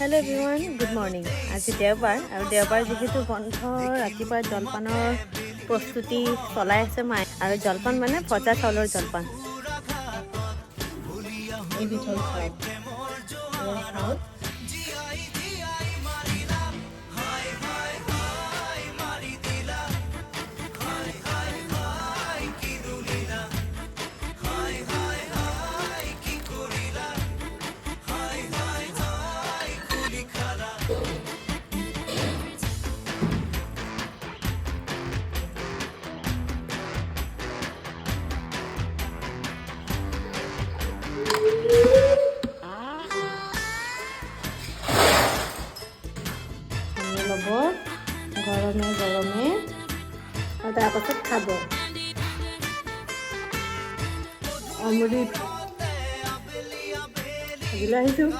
Hello' everyone, good morning. আজি দেওবাৰ আৰু দেওবাৰ যিহেতু বন্ধ, ৰাতিপুৱা জলপানৰ প্ৰস্তুতি চলাই আছে মায়ে। আৰু জলপান মানে ভজা চাউলৰ জলপান। এবিধ হ'ল চাউল, চাউল সানি ল'ব গৰমে গৰমে আৰু তাৰপাছত খাব। অমৃত আহিছোঁ।